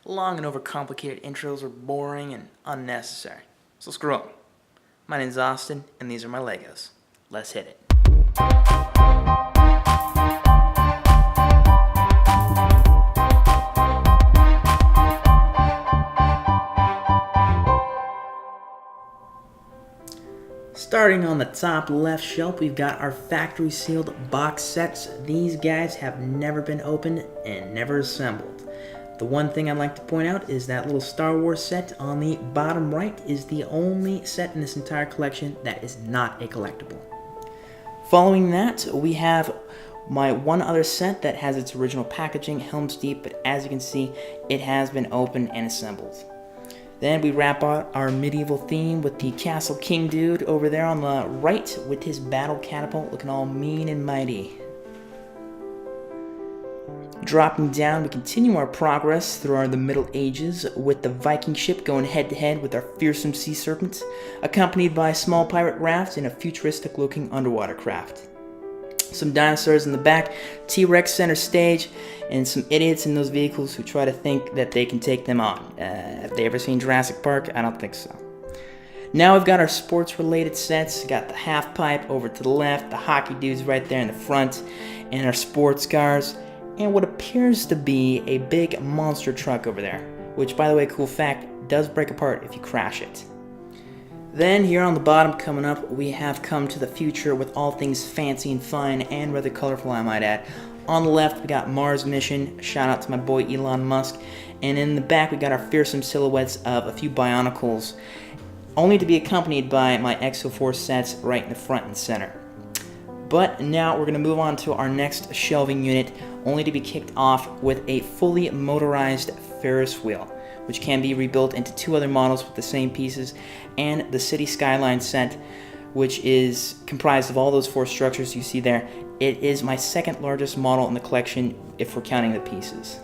long and overcomplicated intros are boring and unnecessary. So screw 'em. My name's Austin, and these are my Legos. Let's hit it. Starting on the top left shelf, we've got our factory sealed box sets. These guys have never been opened and never assembled. The one thing I'd like to point out is that little Star Wars set on the bottom right is the only set in this entire collection that is not a collectible. Following that, we have my one other set that has its original packaging, Helm's Deep, but as you can see, it has been opened and assembled. Then we wrap out our medieval theme with the Castle King dude over there on the right with his battle catapult looking all mean and mighty. Dropping down, we continue our progress through the Middle Ages with the Viking ship going head to head with our fearsome sea serpent, accompanied by small pirate rafts and a futuristic looking underwater craft. Some dinosaurs in the back, T-Rex center stage, and some idiots in those vehicles who try to think that they can take them on. Have they ever seen Jurassic Park? I don't think so. Now we've got our sports related sets. Got the half pipe over to the left, the hockey dudes right there in the front, and our sports cars, and what appears to be a big monster truck over there, which, by the way, cool fact, does break apart if you crash it. Then here on the bottom coming up, we have come to the future with all things fancy and fine and rather colorful, I might add. On the left, we got Mars Mission, shout out to my boy Elon Musk, and in the back we got our fearsome silhouettes of a few Bionicles, only to be accompanied by my Exo-Force sets right in the front and center. But now we're going to move on to our next shelving unit, only to be kicked off with a fully motorized Ferris wheel, which can be rebuilt into two other models with the same pieces, and the City Skyline set, which is comprised of all those four structures you see there. It is my second largest model in the collection if we're counting the pieces.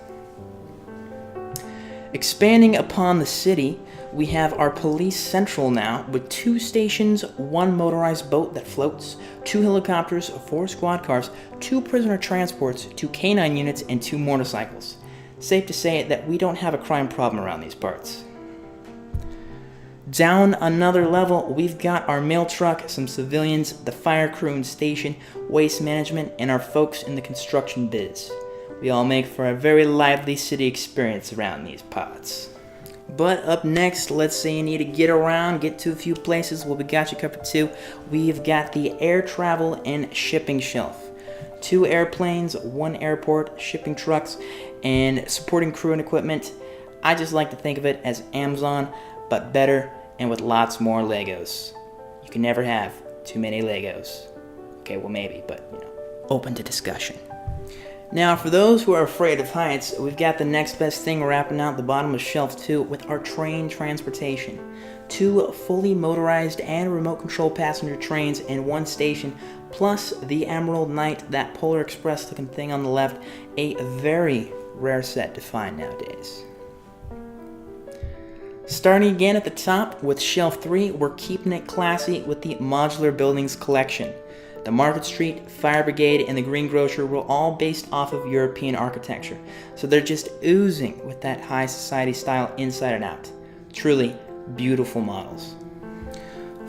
Expanding upon the city, we have our Police Central now with 2 stations, 1 motorized boat that floats, 2 helicopters, 4 squad cars, 2 prisoner transports, 2 canine units, and 2 motorcycles. Safe to say that we don't have a crime problem around these parts. Down another level, we've got our mail truck, some civilians, the fire crew and station, waste management, and our folks in the construction biz. We all make for a very lively city experience around these parts. But up next, let's say you need to get around, get to a few places, well, we got you covered too. We've got the air travel and shipping shelf. 2 airplanes, 1 airport, shipping trucks, and supporting crew and equipment. I just like to think of it as Amazon, but better and with lots more Legos. You can never have too many Legos. Okay, well maybe, but open to discussion. Now, for those who are afraid of heights, we've got the next best thing wrapping out the bottom of shelf 2 with our train transportation. 2 fully motorized and remote control passenger trains in 1 station, plus the Emerald Knight, that Polar Express looking thing on the left, a very rare set to find nowadays. Starting again at the top with shelf 3, we're keeping it classy with the Modular Buildings collection. The Market Street, Fire Brigade, and the Green Grocer were all based off of European architecture, so they're just oozing with that high society style inside and out. Truly beautiful models.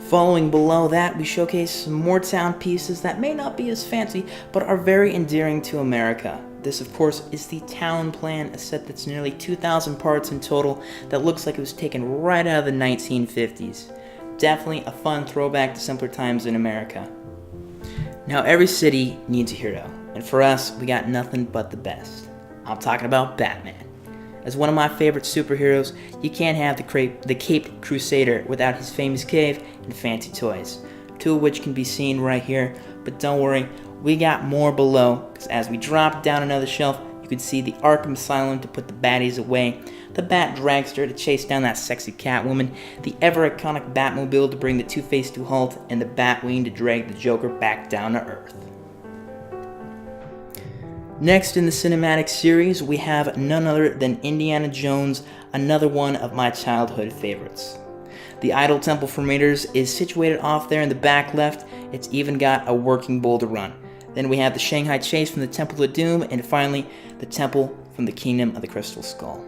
Following below that, we showcase some more town pieces that may not be as fancy, but are very endearing to America. This, of course, is the Town Plan, a set that's nearly 2,000 parts in total that looks like it was taken right out of the 1950s. Definitely a fun throwback to simpler times in America. Now, every city needs a hero, and for us, we got nothing but the best. I'm talking about Batman. As one of my favorite superheroes, you can't have the Creped Crusader without his famous cave and fancy toys, 2 of which can be seen right here, but don't worry, we got more below, because as we drop down another shelf, you can see the Arkham Asylum to put the baddies away, the Bat Dragster to chase down that sexy Catwoman, the ever-iconic Batmobile to bring the Two-Face to a halt, and the Batwing to drag the Joker back down to Earth. Next in the cinematic series, we have none other than Indiana Jones, another one of my childhood favorites. The Idol Temple from Raiders is situated off there in the back left. It's even got a working Boulder Run. Then we have the Shanghai Chase from the Temple of Doom, and finally, the Temple from the Kingdom of the Crystal Skull.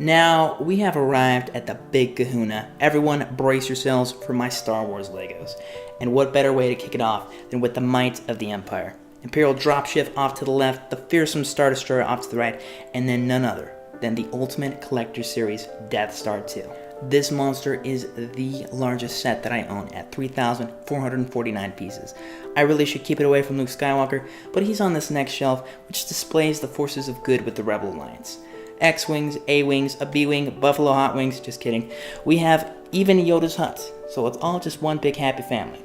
Now, we have arrived at the big kahuna. Everyone brace yourselves for my Star Wars Legos. And what better way to kick it off than with the might of the Empire. Imperial dropship off to the left, the fearsome Star Destroyer off to the right, and then none other than the Ultimate Collector Series Death Star 2. This monster is the largest set that I own at 3,449 pieces. I really should keep it away from Luke Skywalker, but he's on this next shelf, which displays the forces of good with the Rebel Alliance. X-Wings, A-Wings, a B-Wing, Buffalo Hot Wings, just kidding. We have even Yoda's hut, so it's all just one big happy family.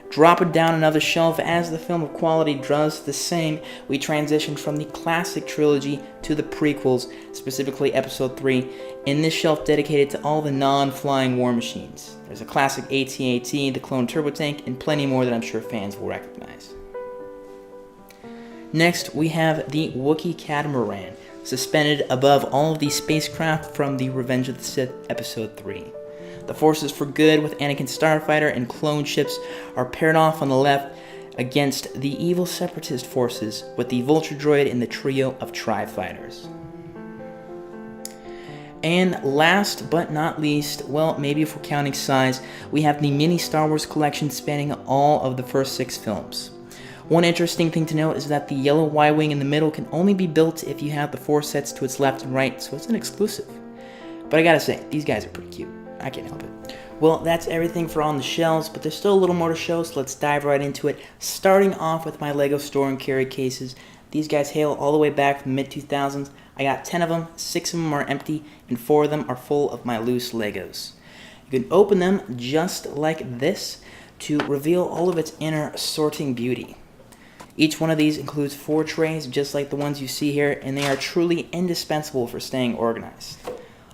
Drop it down another shelf as the film of quality does the same. We transition from the classic trilogy to the prequels, specifically Episode 3, in this shelf dedicated to all the non-flying war machines. There's a classic AT-AT, the clone turbo tank, and plenty more that I'm sure fans will recognize. Next, we have the Wookiee Catamaran, suspended above all of the spacecraft from the Revenge of the Sith Episode 3. The forces for good with Anakin Starfighter and clone ships are paired off on the left against the evil Separatist forces with the Vulture droid in the trio of Tri-Fighters. And last but not least, well, maybe if we're counting size, we have the mini Star Wars collection spanning all of the first 6 films. One interesting thing to note is that the yellow Y-Wing in the middle can only be built if you have the 4 sets to its left and right, so it's an exclusive. But I gotta say, these guys are pretty cute. I can't help it. Well, that's everything for on the shelves, but there's still a little more to show, so let's dive right into it. Starting off with my LEGO store and carry cases. These guys hail all the way back from the mid-2000s. I got 10 of them, 6 of them are empty, and 4 of them are full of my loose Legos. You can open them just like this to reveal all of its inner sorting beauty. Each one of these includes 4 trays, just like the ones you see here, and they are truly indispensable for staying organized.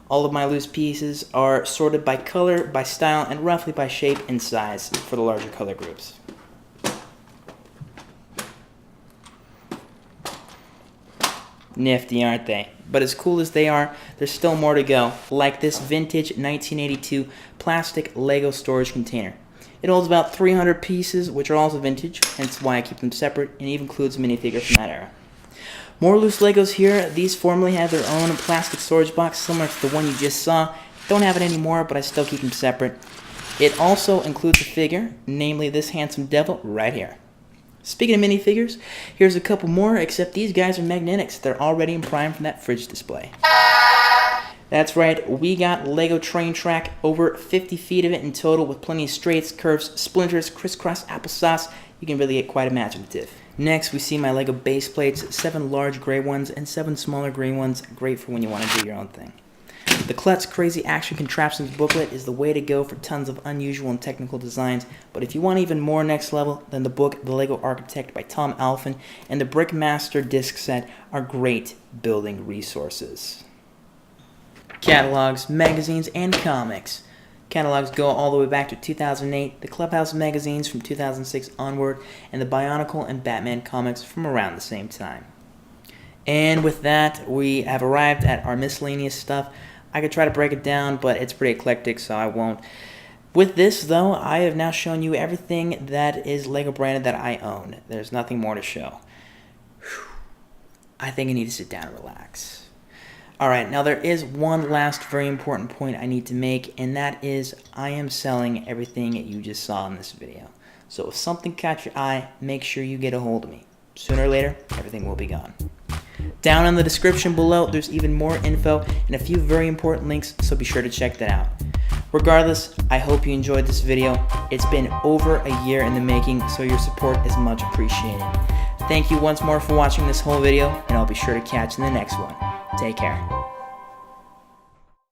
All of my loose pieces are sorted by color, by style, and roughly by shape and size for the larger color groups. Nifty, aren't they? But as cool as they are, there's still more to go, like this vintage 1982 plastic Lego storage container. It holds about 300 pieces, which are also vintage, hence why I keep them separate, and even includes a minifigure from that era. More loose Legos here. These formerly had their own plastic storage box similar to the one you just saw. Don't have it anymore, but I still keep them separate. It also includes a figure, namely this handsome devil right here. Speaking of minifigures, here's a couple more, except these guys are magnetics. They're already in prime from that fridge display. That's right, we got Lego train track, over 50 feet of it in total, with plenty of straights, curves, splinters, crisscross applesauce. You can really get quite imaginative. Next, we see my Lego base plates, 7 large gray ones and 7 smaller green ones, great for when you want to do your own thing. The Klutz Crazy Action Contraptions booklet is the way to go for tons of unusual and technical designs, but if you want even more next level, then the book The Lego Architect by Tom Alphin and the Brickmaster disc set are great building resources. Catalogs, magazines, and comics. Catalogs go all the way back to 2008, the Clubhouse magazines from 2006 onward, and the Bionicle and Batman comics from around the same time. And with that, we have arrived at our miscellaneous stuff. I could try to break it down, but it's pretty eclectic, so I won't. With this, though, I have now shown you everything that is Lego branded that I own. There's nothing more to show. Whew. I think I need to sit down and relax. Alright, now there is one last very important point I need to make, and that is I am selling everything you just saw in this video. So if something caught your eye, make sure you get a hold of me. Sooner or later, everything will be gone. Down in the description below, there's even more info and a few very important links, so be sure to check that out. Regardless, I hope you enjoyed this video. It's been over a year in the making, so your support is much appreciated. Thank you once more for watching this whole video, and I'll be sure to catch you in the next one. Take care.